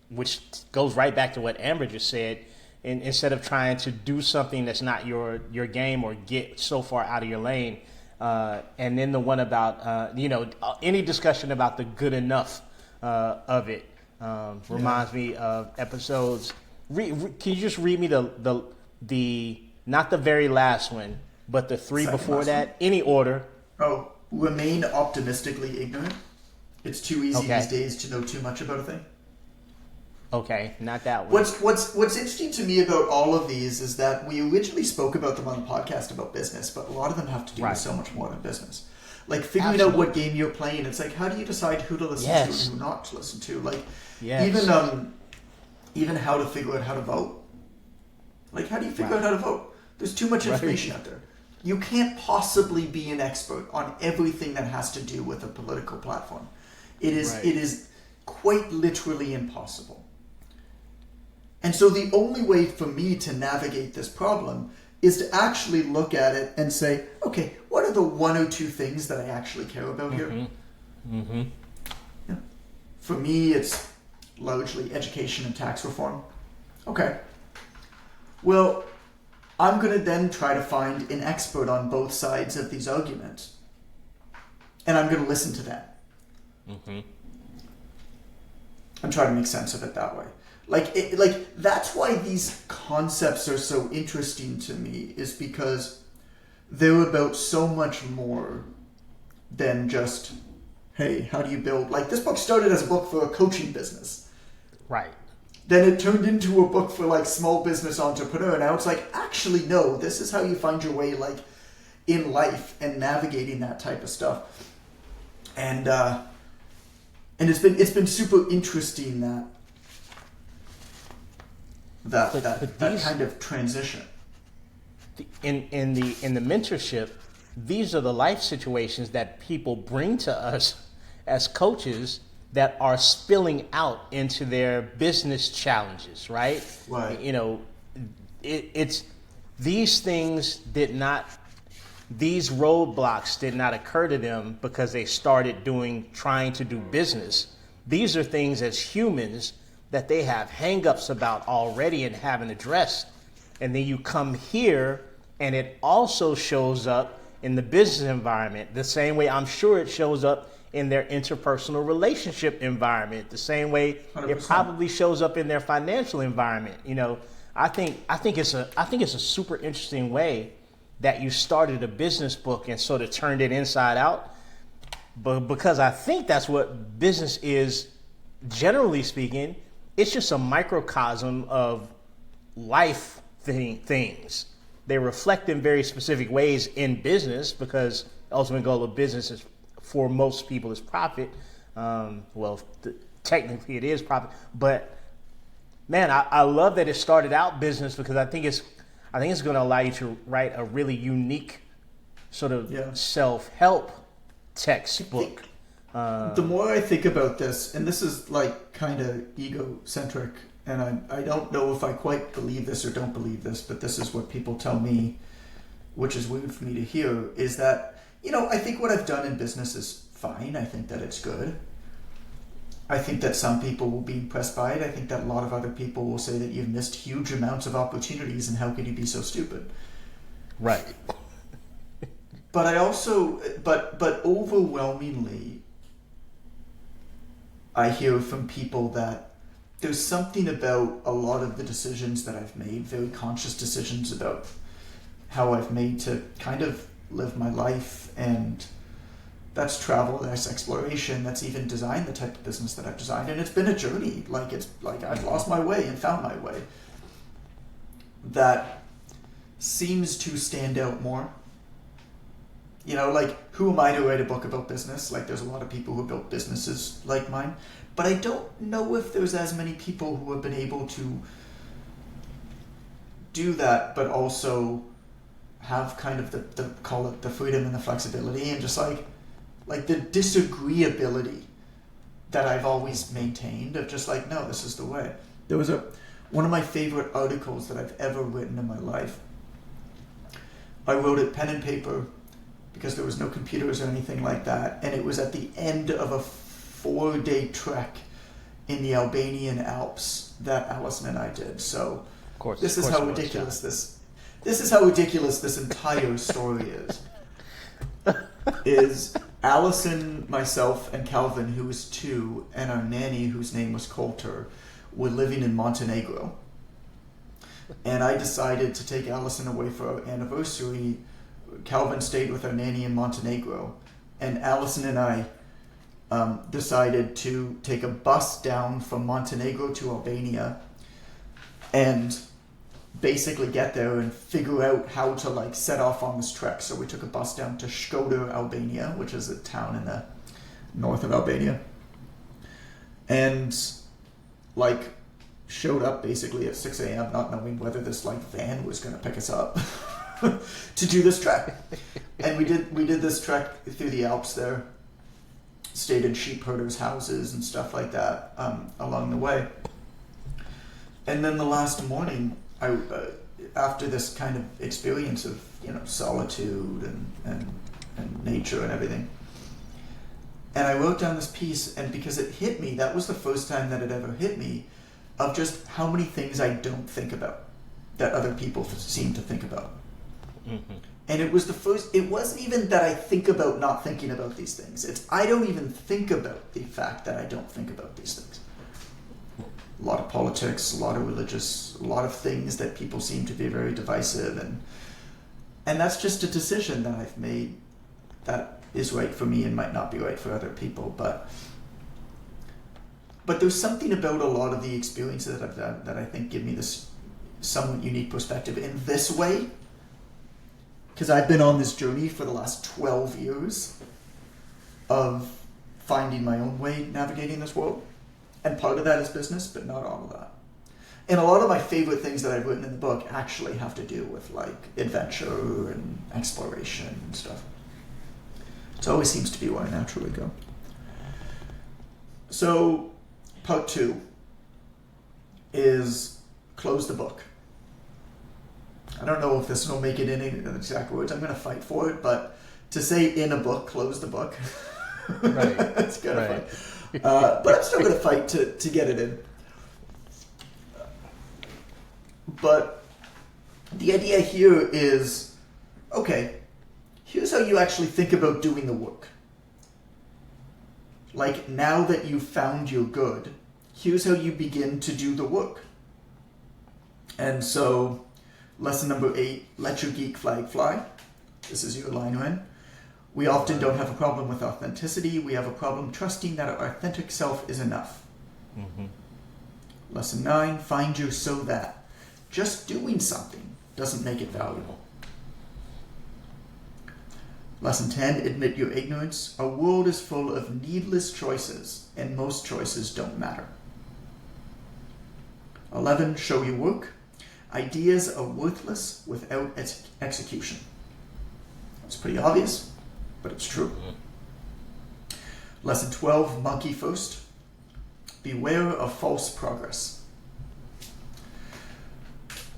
which goes right back to what Amber just said, and instead of trying to do something that's not your game or get so far out of your lane. And then the one about, any discussion about the good enough of it reminds me of episodes. Can you just read me the not the very last one, but the three second before that, one? Any order.
Oh, remain optimistically ignorant. It's too easy these days to know too much about a thing.
Okay, not that one.
What's interesting to me about all of these is that we originally spoke about them on the podcast about business, but a lot of them have to do with so much more than business. Like figuring out what game you're playing. It's like, how do you decide who to listen to and who not to listen to? Like even how to figure out how to vote. Like, how do you figure out how to vote? There's too much information out there. You can't possibly be an expert on everything that has to do with a political platform. It is quite literally impossible. And so the only way for me to navigate this problem is to actually look at it and say, okay, what are the one or two things that I actually care about here?
Mm-hmm.
Yeah. For me, it's largely education and tax reform. Okay. Well, I'm going to then try to find an expert on both sides of these arguments. And I'm going to listen to them.
Mm-hmm.
And try to make sense of it that way. Like that's why these concepts are so interesting to me, is because they're about so much more than just, hey, how do you build? Like, this book started as a book for a coaching business.
Right.
Then it turned into a book for, like, small business entrepreneur. Now it's like, actually, no, this is how you find your way, like, in life and navigating that type of stuff. And it's been super interesting that kind of transition.
In the mentorship, these are the life situations that people bring to us as coaches that are spilling out into their business challenges, right?
Right.
It's these things these roadblocks did not occur to them because they started trying to do business. These are things as humans that they have hang-ups about already and haven't addressed. And then you come here and it also shows up in the business environment the same way I'm sure it shows up in their interpersonal relationship environment, the same way 100%. It probably shows up in their financial environment. I think it's a super interesting way that you started a business book and sort of turned it inside out. but because I think that's what business is, generally speaking, it's just a microcosm of life things. They reflect in very specific ways in business because the ultimate goal of business is, for most people, is profit. Technically it is profit, but man, I love that it started out business because I think it's going to allow you to write a really unique sort of self-help textbook.
The more I think about this, and this is like kind of egocentric, and I don't know if I quite believe this or don't believe this, but this is what people tell me, which is weird for me to hear, is that, I think what I've done in business is fine. I think that it's good. I think that some people will be impressed by it. I think that a lot of other people will say that you've missed huge amounts of opportunities and how could you be so stupid?
Right.
But I also, but overwhelmingly, I hear from people that there's something about a lot of the decisions that I've made, very conscious decisions about how I've made to kind of live my life, and that's travel, that's exploration, that's even design the type of business that I've designed, and it's been a journey. It's like I've lost my way and found my way. That seems to stand out more. Who am I to write a book about business? There's a lot of people who built businesses like mine, but I don't know if there's as many people who have been able to do that, but also have kind of the call it the freedom and the flexibility and just like the disagreeability that I've always maintained of just no, this is the way. There was one of my favorite articles that I've ever written in my life. I wrote it pen and paper because there was no computers or anything like that, and it was at the end of a 4-day trek in the Albanian Alps that Allison and I did. So this is how ridiculous this entire story is Allison, myself, and Calvin, who was 2, and our nanny, whose name was Coulter, were living in Montenegro. And I decided to take Allison away for our anniversary. Calvin stayed with our nanny in Montenegro. And Allison and I decided to take a bus down from Montenegro to Albania and basically get there and figure out how to set off on this trek. So we took a bus down to Shkodër, Albania, which is a town in the north of Albania, and showed up basically at 6 a.m. not knowing whether this van was going to pick us up to do this trek. And we did this trek through the Alps there, stayed in sheep herders' houses and stuff like that along the way. And then the last morning, I after this kind of experience of solitude and nature and everything, and I wrote down this piece, and because it hit me, that was the first time that it ever hit me, of just how many things I don't think about that other people seem to think about. Mm-hmm. And it wasn't even that I think about not thinking about these things. It's I don't even think about the fact that I don't think about these things. A lot of politics, a lot of religious, a lot of things that people seem to be very divisive, and that's just a decision that I've made that is right for me and might not be right for other people, but there's something about a lot of the experiences that I've done that I think give me this somewhat unique perspective in this way, because I've been on this journey for the last 12 years of finding my own way navigating this world. And part of that is business, but not all of that. And a lot of my favorite things that I've written in the book actually have to do with adventure and exploration and stuff. It always seems to be where I naturally go. So, part 2 is close the book. I don't know if this will make it in the exact words. I'm going to fight for it, but to say in a book, close the book, right. It's kind of fun. But I'm still going to fight to get it in. But the idea here is, okay, here's how you actually think about doing the work. Now that you've found your good, here's how you begin to do the work. And so, lesson number 8, let your geek flag fly. This is your line in. We often don't have a problem with authenticity. We have a problem trusting that our authentic self is enough. Mm-hmm. Lesson 9, find your so that. Just doing something doesn't make it valuable. Lesson 10, admit your ignorance. Our world is full of needless choices, and most choices don't matter. 11, show your work. Ideas are worthless without execution. It's pretty obvious, but it's true. Lesson 12, monkey first. Beware of false progress.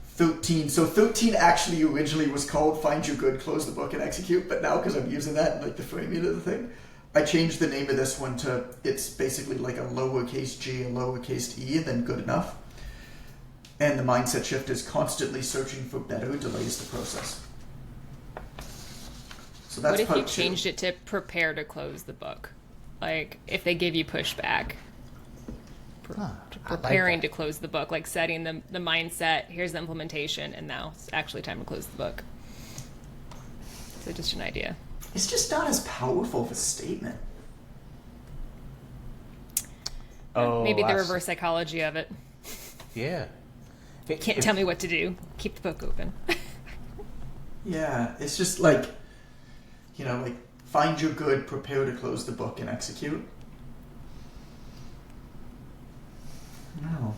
13. So 13 actually originally was called Find Your Good, Close the Book, and Execute, but now because I'm using that in like the framing of the thing, I changed the name of this one to, it's basically like a lowercase g, a lowercase e, and then good enough. And the mindset shift is constantly searching for better delays the process. So that's
what if you changed it to prepare to close the book? Like if they give you pushback. Preparing to close the book, like setting the mindset, here's the implementation, and now it's actually time to close the book. So just an idea.
It's just not as powerful of a statement.
Oh, maybe the reverse psychology of it.
Yeah.
Can't tell me what to do. Keep the book open.
Yeah, it's just like, like find your good, prepare to close the book, and execute. No.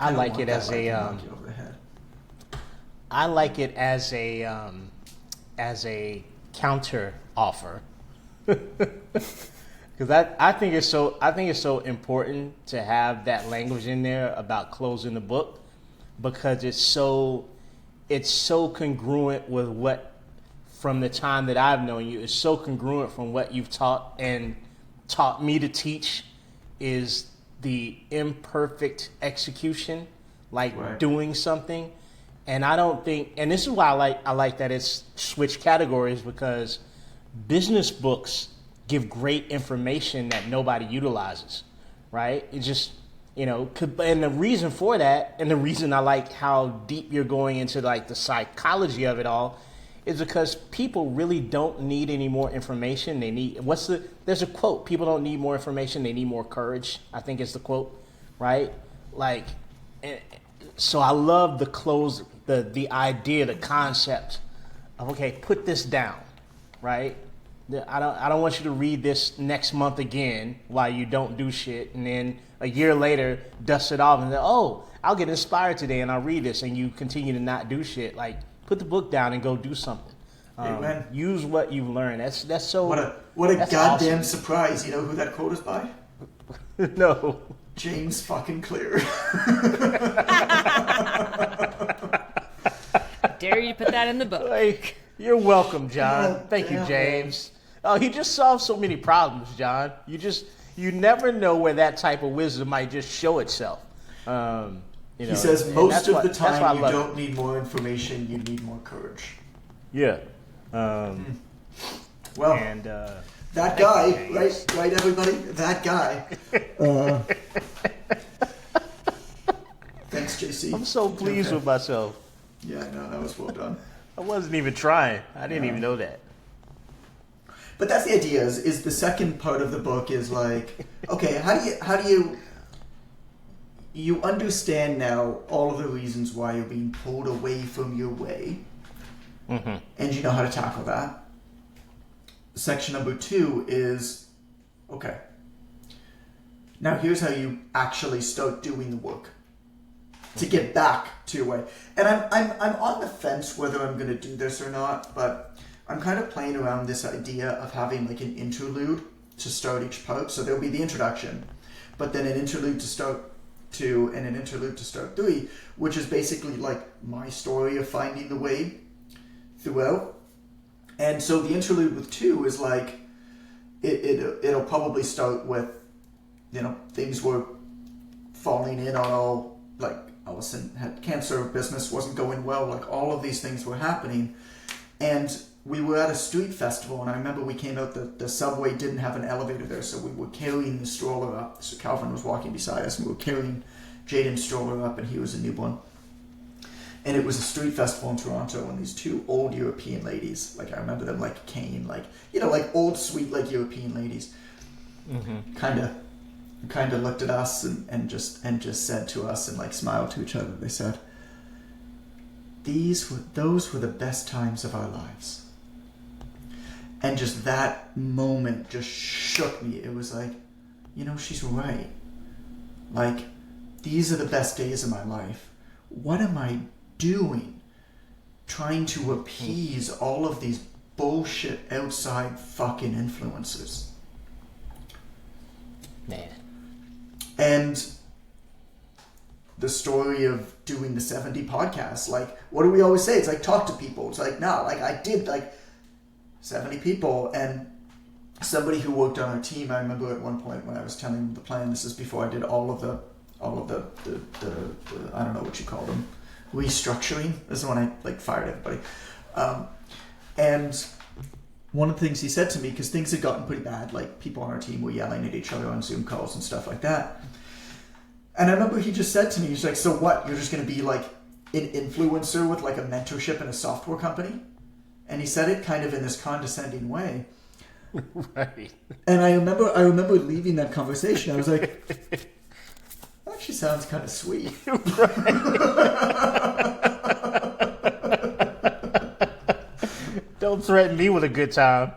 I like it as a I like it as a counter offer. Because I think it's so important to have that language in there about closing the book, because it's so congruent with what, from the time that I've known you, it's so congruent from what you've taught me to teach, is the imperfect execution, like right. Doing something. And I don't think, and this is why I like that it's switched categories, because business books give great information that nobody utilizes, right? It just, and the reason for that, and the reason I like how deep you're going into like the psychology of it all, is because people really don't need any more information. They need, there's a quote, people don't need more information, they need more courage, I think is the quote, right? Like, so I love the idea, the concept of, okay, put this down, right? I don't want you to read this next month again while you don't do shit, and then a year later dust it off and say, oh, I'll get inspired today and I'll read this, and you continue to not do shit. Like, put the book down and go do something. Use what you've learned. That's so.
What a goddamn awesome. Surprise! You know who that quote is by?
No.
James fucking Clear.
Dare you to put that in the book?
Like, you're welcome, John. Thank you, James. Oh, he just solved so many problems, John. You never know where that type of wisdom might just show itself.
He says most of the time you don't need more information, you need more courage.
Yeah.
Well, and that guy, right, everybody? That guy. Thanks, JC.
I'm so pleased with myself.
Yeah, I know, that was well done.
I wasn't even trying. I didn't even know that.
But that's the idea, is the second part of the book is like, okay, how do you understand now all of the reasons why you're being pulled away from your way, mm-hmm. and you know how to tackle that. Section number 2 is, okay, now here's how you actually start doing the work to get back to your way. And I'm on the fence whether I'm going to do this or not, but I'm kind of playing around this idea of having like an interlude to start each part. So there'll be the introduction, but then an interlude to start 2 and an interlude to start 3, which is basically like my story of finding the way throughout. And so the interlude with 2 is like, it'll probably start with, things were falling in on all, like Allison had cancer, business wasn't going well, like all of these things were happening. And we were at a street festival, and I remember we came out, the subway didn't have an elevator there, so we were carrying the stroller up. So Calvin was walking beside us, and we were carrying Jaden's stroller up, and he was a newborn. And it was a street festival in Toronto, and these two old European ladies, like I remember them like cane, like, you know, like old sweet like European ladies, kind of looked at us and just said to us and like smiled to each other. They said, those were the best times of our lives. And just that moment just shook me. It was like, you know, she's right. Like, these are the best days of my life. What am I doing trying to appease all of these bullshit outside fucking influencers?
Man.
And the story of doing the 70 podcasts, like, what do we always say? It's like, talk to people. It's like, no, like I did like 70 people. And somebody who worked on our team, I remember at one point when I was telling them the plan, this is before I did all of the I don't know what you call them, restructuring. This is when I like fired everybody. And one of the things he said to me, because things had gotten pretty bad, like people on our team were yelling at each other on Zoom calls and stuff like that. And I remember he just said to me, he's like, so what? You're just going to be like an influencer with like a mentorship in a software company? And he said it kind of in this condescending way.
Right.
And I remember leaving that conversation. I was like, that actually sounds kind of sweet.
Don't threaten me with a good time.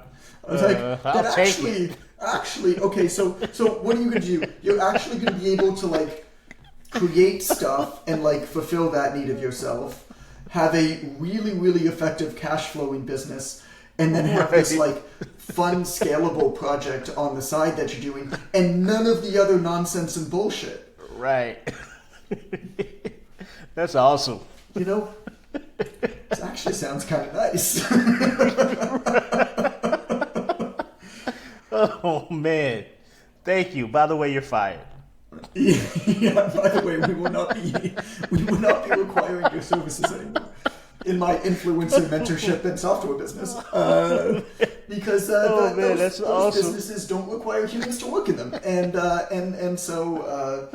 I was like,
I'll take it.
Actually, okay, so what are you going to do? You're actually going to be able to like create stuff and like fulfill that need of yourself, have a really, really effective cash flowing business, and then have this like fun, scalable project on the side that you're doing, and none of the other nonsense and bullshit.
Right. That's awesome.
You know, it actually sounds kind of nice.
Oh man, thank you. By the way, you're fired.
Yeah. By the way, we will not be requiring your services anymore in my influencer mentorship and software business, because those
awesome.
businesses don't require humans to work in them, and so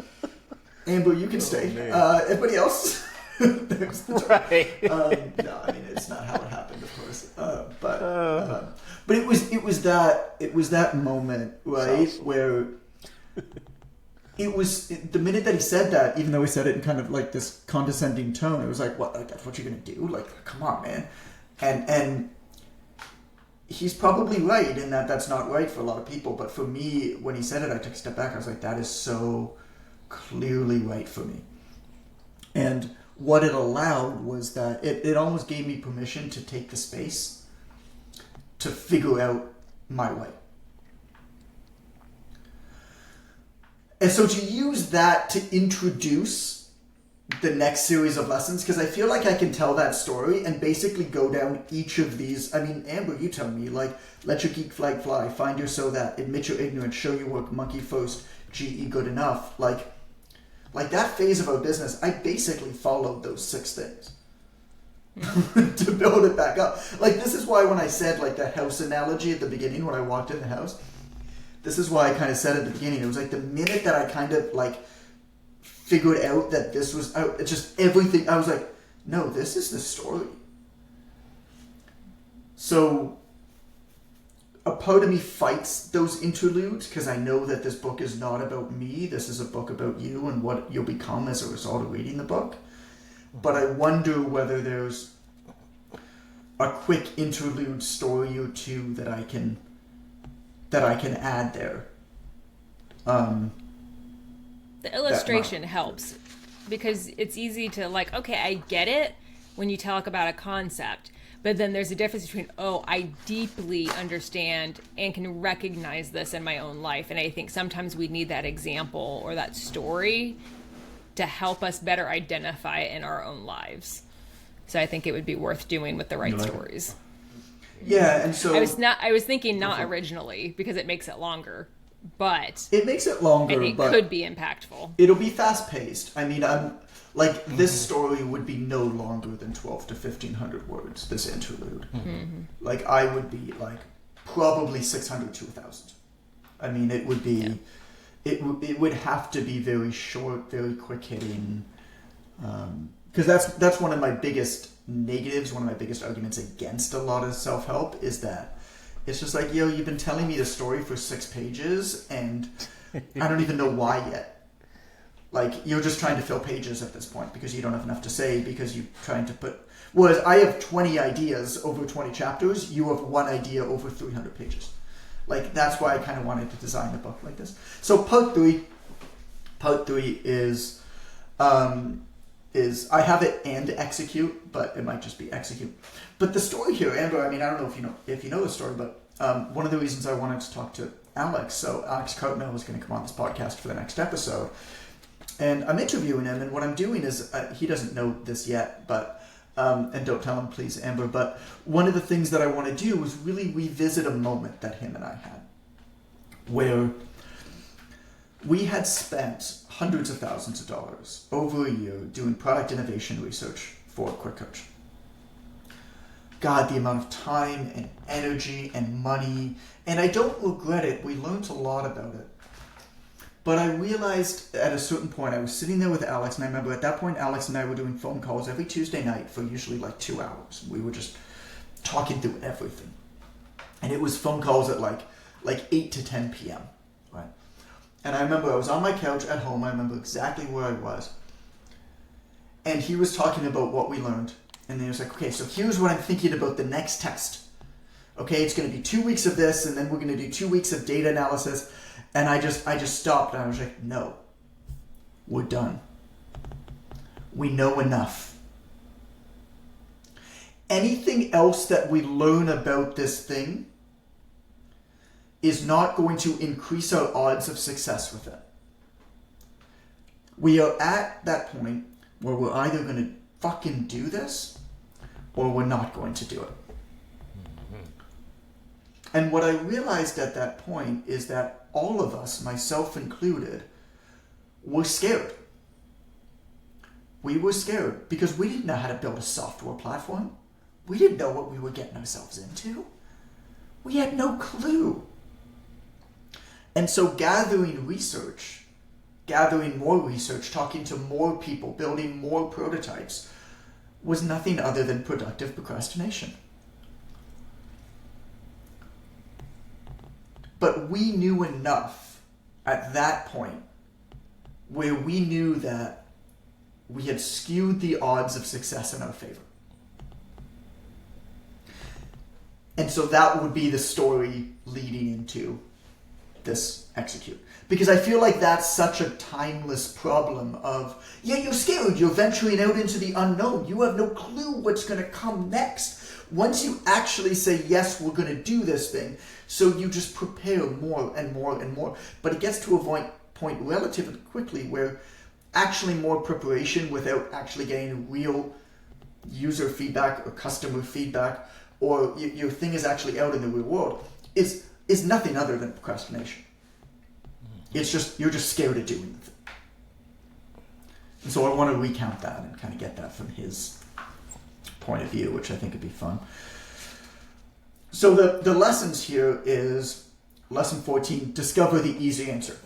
Amber, you can stay. Everybody else, there's the
right?
No, I mean it's not how it happened, of course, but it was that moment, right,
awesome.
where it was the minute that he said that, even though he said it in kind of like this condescending tone, it was like, what? Like, that's what you're gonna do? Like, come on, man. And he's probably right in that that's not right for a lot of people. But for me, when he said it, I took a step back. I was like, that is so clearly right for me. And what it allowed was that it almost gave me permission to take the space to figure out my way. And so to use that to introduce the next series of lessons, because I feel like I can tell that story and basically go down each of these. I mean, Amber, you tell me, like, let your geek flag fly, find your so that, admit your ignorance, show your work, monkey first, GE good enough. Like that phase of our business, I basically followed those 6 things to build it back up. Like, this is why when I said, like, the house analogy at the beginning when I walked in the house, this is why I kind of said at the beginning, it was like the minute that I kind of like figured out that this was out, it's just everything, I was like, no, this is the story. So a part of me fights those interludes because I know that this book is not about me. This is a book about you and what you'll become as a result of reading the book. But I wonder whether there's a quick interlude story or two that I can add there.
The illustration helps because it's easy to like, okay, I get it when you talk about a concept, but then there's a difference between, oh, I deeply understand and can recognize this in my own life. And I think sometimes we need that example or that story to help us better identify it in our own lives. So I think it would be worth doing with the right stories.
Yeah, and so
I was thinking not originally because it makes it longer, but
it makes it longer.
And it
but
could be impactful.
It'll be fast paced. I mean, I'm like this story would be no longer than 12 to 1500 words. This interlude, like I would be like probably 600 to 1,000. I mean, it would be, it would have to be very short, very quick hitting. because that's one of my biggest negatives, one of my biggest arguments against a lot of self-help is that it's just like, you've been telling me the story for 6 pages and I don't even know why yet. Like, you're just trying to fill pages at this point because you don't have enough to say, because you're trying to put... Whereas I have 20 ideas over 20 chapters, you have 1 idea over 300 pages. Like, that's why I kind of wanted to design a book like this. So part three is I have it and execute, but it might just be execute. But the story here, Amber, I mean, I don't know if you know the story, but one of the reasons I wanted to talk to Alex, so Alex Cartmel is going to come on this podcast for the next episode, and I'm interviewing him, and what I'm doing is, he doesn't know this yet, but, and don't tell him, please, Amber, but one of the things that I want to do is really revisit a moment that him and I had, where we had spent hundreds of thousands of dollars over a year doing product innovation research for Quick Coach. God, the amount of time and energy and money, and I don't regret it. We learned a lot about it. But I realized at a certain point, I was sitting there with Alex, and I remember at that point, Alex and I were doing phone calls every Tuesday night for usually like 2 hours. We were just talking through everything. And it was phone calls at like 8 to 10 p.m., right? And I remember I was on my couch at home. I remember exactly where I was. And he was talking about what we learned. And then he was like, okay, so here's what I'm thinking about the next test. Okay, it's going to be 2 weeks of this, and then we're going to do 2 weeks of data analysis. And I just stopped, and I was like, no, we're done. We know enough. Anything else that we learn about this thing is not going to increase our odds of success with it. We are at that point where we're either going to fucking do this or we're not going to do it. And what I realized at that point is that all of us, myself included, were scared. We were scared because we didn't know how to build a software platform. We didn't know what we were getting ourselves into. We had no clue. And so gathering more research, talking to more people, building more prototypes, was nothing other than productive procrastination. But we knew enough at that point where we knew that we had skewed the odds of success in our favor. And so that would be the story leading into this execute. Because I feel like that's such a timeless problem of, you're scared, you're venturing out into the unknown, you have no clue what's going to come next. Once you actually say, yes, we're going to do this thing, so you just prepare more and more and more. But it gets to a point relatively quickly where actually more preparation without actually getting real user feedback or customer feedback, or your thing is actually out in the real world, is nothing other than procrastination. It's just, you're just scared of doing the thing. And so I want to recount that and kind of get that from his point of view, which I think would be fun. So the lessons here is lesson 14, discover the easy answer.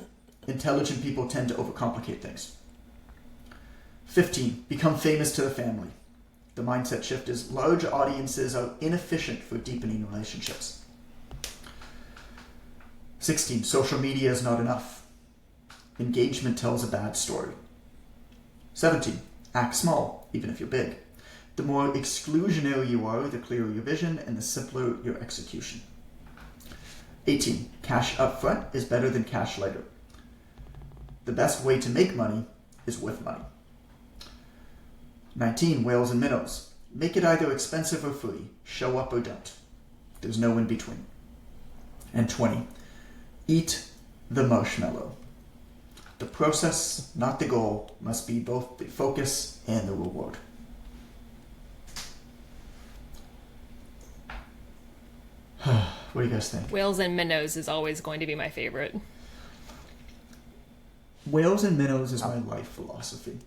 Intelligent people tend to overcomplicate things. 15, become famous to the family. The mindset shift is large audiences are inefficient for deepening relationships. 16, social media is not enough. Engagement tells a bad story. 17, act small, even if you're big. The more exclusionary you are, the clearer your vision and the simpler your execution. 18, cash up front is better than cash later. The best way to make money is with money. 19, whales and minnows. Make it either expensive or free. Show up or don't. There's no in between. And 20, eat the marshmallow. The process, not the goal, must be both the focus and the reward. What do you guys think?
Whales and minnows is always going to be my favorite.
Whales and minnows is my life philosophy.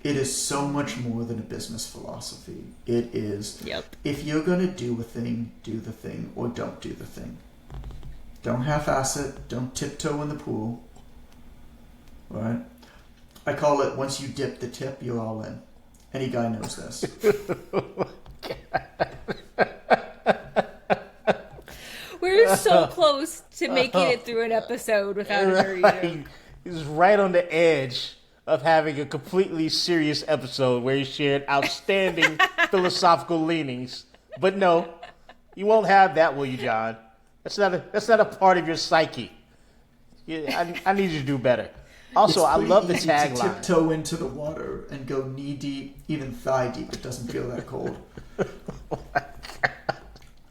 It is so much more than a business philosophy. It is, if you're going to do a thing, do the thing, or don't do the thing. Don't half-ass it. Don't tiptoe in the pool. Right? I call it, once you dip the tip, you're all in. Any guy knows this.
We're so close to making it through an episode without a dirty joke.
He's right on the edge of having a completely serious episode where he shared outstanding philosophical leanings. But no, you won't have that, will you, John? That's not a part of your psyche. Yeah, I need you to do better. Also, I love the tagline.
To tiptoe into the water and go knee deep, even thigh deep. It doesn't feel that cold.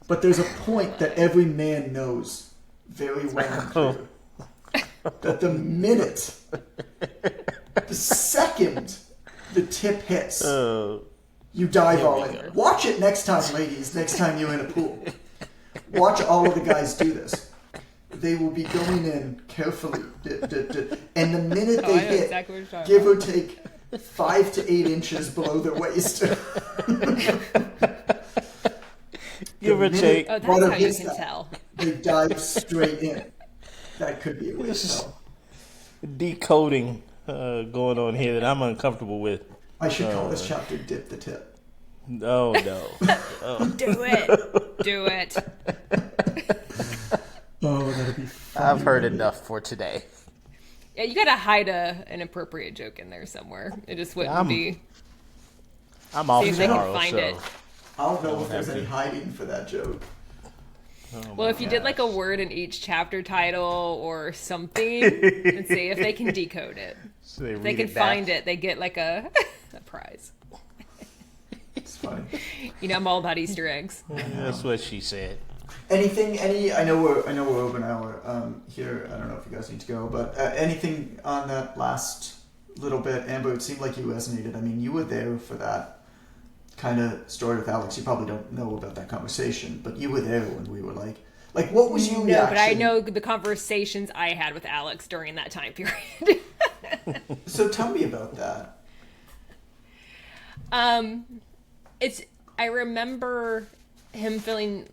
But there's a point that every man knows very well and clear. That the minute, the second the tip hits, you dive all in. Watch it next time, ladies, next time you're in a pool. Watch all of the guys do this. They will be going in carefully. And the minute they hit, exactly give or take 5 to 8 inches below their waist.
Give or take.
Oh, that's how you can tell.
They dive straight in. That could be a way to tell.
Decoding going on here that I'm uncomfortable with.
I should call this chapter Dip the Tip.
No.
Do it. Do it.
Oh, that'd be funny.
I've heard enough for today.
Yeah, you gotta hide an appropriate joke in there somewhere. It just wouldn't be.
I'm off
tomorrow,
they can
find it.
I don't know if there's any hiding for that joke.
Well, if you did like a word in each chapter title or something, and see if they can decode it.
So
if they can find it, they get like a prize.
It's funny.
You know, I'm all about Easter eggs.
That's what she said.
I know we're over an hour here. I don't know if you guys need to go, but anything on that last little bit, Amber? It seemed like you resonated. I mean, you were there for that kind of story with Alex. You probably don't know about that conversation, but you were there when we were like what was your reaction?
No, but I know the conversations I had with Alex during that time period.
So tell me about that.
I remember him feeling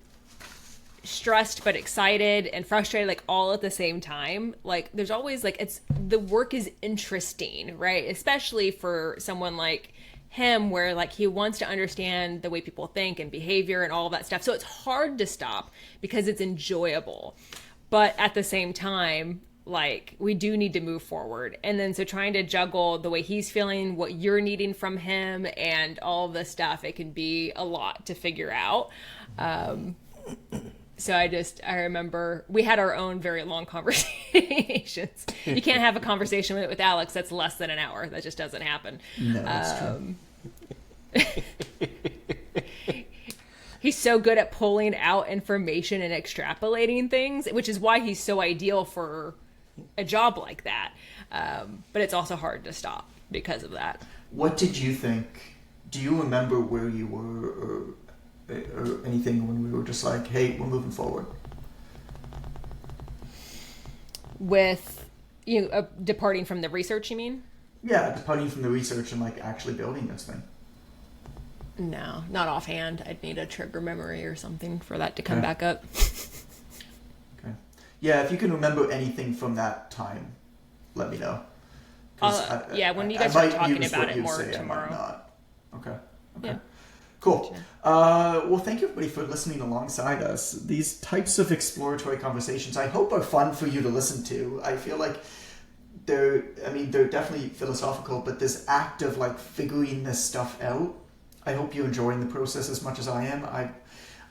stressed but excited and frustrated, like all at the same time. Like there's always the work is interesting, right? Especially for someone like him, where like he wants to understand the way people think and behavior and all of that stuff. So it's hard to stop because it's enjoyable, but at the same time, like we do need to move forward. And then so trying to juggle the way he's feeling, what you're needing from him, and all of the stuff, it can be a lot to figure out. So I remember we had our own very long conversations. You can't have a conversation with Alex that's less than an hour. That just doesn't happen.
No, that's true.
He's so good at pulling out information and extrapolating things, which is why he's so ideal for a job like that. But it's also hard to stop because of that.
What did you think? Do you remember where you were or anything when we were just like, hey, we're moving forward?
With departing from the research, you mean?
Yeah, departing from the research and like actually building this thing.
No, not offhand. I'd need a trigger memory or something for that to come back up.
Okay. Yeah, if you can remember anything from that time, let me know.
When you guys start talking about it more tomorrow.
Okay.
Yeah.
Cool. Well, thank you everybody for listening alongside us. These types of exploratory conversations, I hope, are fun for you to listen to. I feel like they're definitely philosophical, but this act of like figuring this stuff out, I hope you're enjoying the process as much as I am.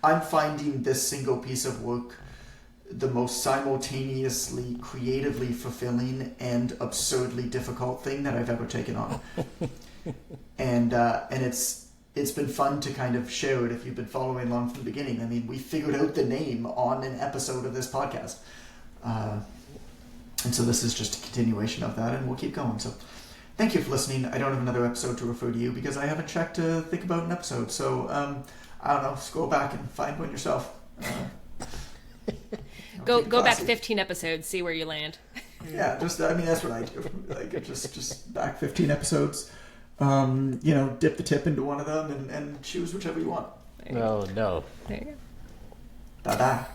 I'm finding this single piece of work the most simultaneously creatively fulfilling and absurdly difficult thing that I've ever taken on. and it's been fun to kind of share it if you've been following along from the beginning. I mean, we figured out the name on an episode of this podcast. And so this is just a continuation of that, and we'll keep going. So thank you for listening. I don't have another episode to refer to you because I haven't checked to think about an episode. So, I don't know, scroll back and find one yourself.
Go back 15 episodes, see where you land.
Yeah, that's what I do. Like, just back 15 episodes. Dip the tip into one of them and choose whichever you want.
No.
There you go.
Bye-bye.